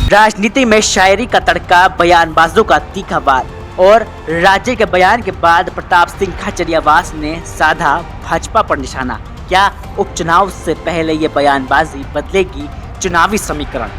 राजनीति में शायरी का तड़का, बयानबाजों का तीखा वार और राज्य के बयान के बाद प्रताप सिंह खाचरियावास ने साधा भाजपा पर निशाना। क्या उपचुनाव से पहले ये बयानबाजी बदलेगी चुनावी समीकरण?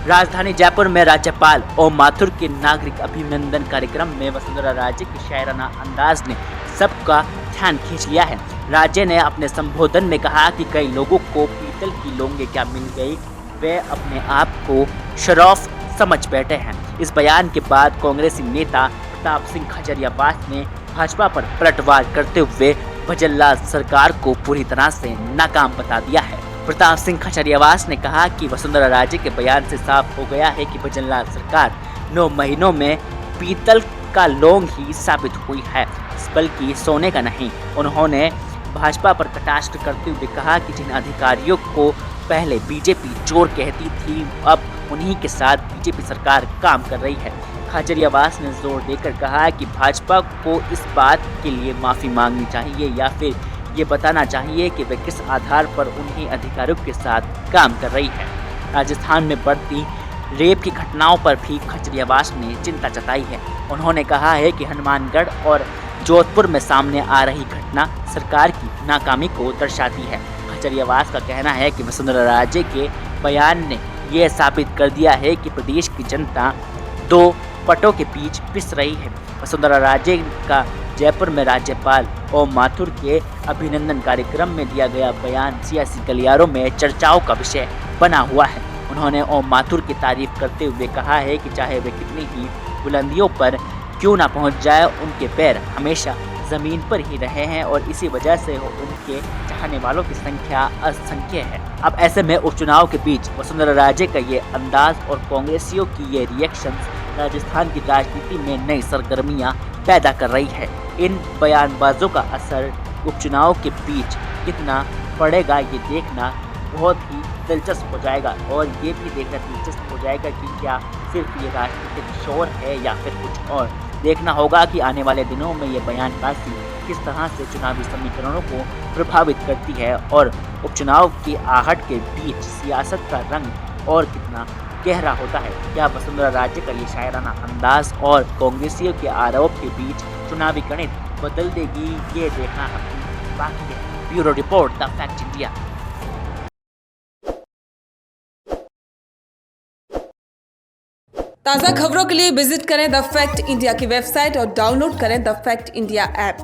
राजधानी जयपुर में राज्यपाल ओम माथुर के नागरिक अभिनंदन कार्यक्रम में वसुंधरा राजे के शायराना अंदाज ने सबका ध्यान खींच लिया है। राजे ने अपने संबोधन में कहा कि कई लोगों को पीतल की लोंगे क्या मिल गई, वे अपने आप को शरफ समझ बैठे हैं। इस बयान के बाद कांग्रेसी नेता प्रताप सिंह खाचरियावास ने भाजपा पर पलटवार करते हुए भजनलाल सरकार को पूरी तरह से नाकाम बता दिया है। प्रताप सिंह खाचरियावास ने कहा कि वसुंधरा राजे के बयान से साफ हो गया है कि भजनलाल सरकार 9 महीनों में पीतल का लौंग ही साबित हुई है, बल्कि सोने का नहीं। उन्होंने भाजपा पर कटाक्ष करते हुए कहा कि जिन अधिकारियों को पहले बीजेपी चोर कहती थी, अब उन्हीं के साथ बीजेपी सरकार काम कर रही है। खाचरियावास ने जोर देकर कहा कि भाजपा को इस बात के लिए माफ़ी मांगनी चाहिए या फिर ये बताना चाहिए कि वे किस आधार पर उन्हीं अधिकारियों के साथ काम कर रही है। राजस्थान में बढ़ती रेप की घटनाओं पर भी खाचरियावास ने चिंता जताई है। उन्होंने कहा है कि हनुमानगढ़ और जोधपुर में सामने आ रही घटना सरकार की नाकामी को दर्शाती है। खाचरियावास का कहना है कि वसुंधरा राजे के बयान ने यह साबित कर दिया है कि प्रदेश की जनता दो पटों के बीच पिस रही है। वसुंधरा राजे का जयपुर में राज्यपाल ओम माथुर के अभिनंदन कार्यक्रम में दिया गया बयान सियासी गलियारों में चर्चाओं का विषय बना हुआ है। उन्होंने ओम माथुर की तारीफ करते हुए कहा है कि चाहे वे कितनी ही बुलंदियों पर क्यों ना पहुंच जाए, उनके पैर हमेशा ज़मीन पर ही रहे हैं और इसी वजह से उनके चाहने वालों की संख्या असंख्य है। अब ऐसे में उपचुनाव के बीच वसुंधरा राजे का ये अंदाज और कांग्रेसियों की ये रिएक्शन राजस्थान की राजनीति में नई सरगर्मियां पैदा कर रही है। इन बयानबाजों का असर उपचुनाव के बीच कितना पड़ेगा, ये देखना बहुत ही दिलचस्प हो जाएगा और ये भी देखना दिलचस्प हो जाएगा कि क्या सिर्फ ये राजनीतिक शोर है या फिर कुछ और। देखना होगा कि आने वाले दिनों में ये बयानबाजी किस तरह से चुनावी समीकरणों को प्रभावित करती है और उपचुनाव की आहट के बीच सियासत का रंग और कितना गहरा होता है। क्या वसुंधरा राजे का ये शायराना अंदाज और कांग्रेसियों के आरोप के बीच चुनावी गणित बदल देगी, ये देखना अपनी बाकी है। Bureau report, the fact India. ताज़ा खबरों के लिए विजिट करें द फैक्ट इंडिया की वेबसाइट और डाउनलोड करें द फैक्ट इंडिया ऐप।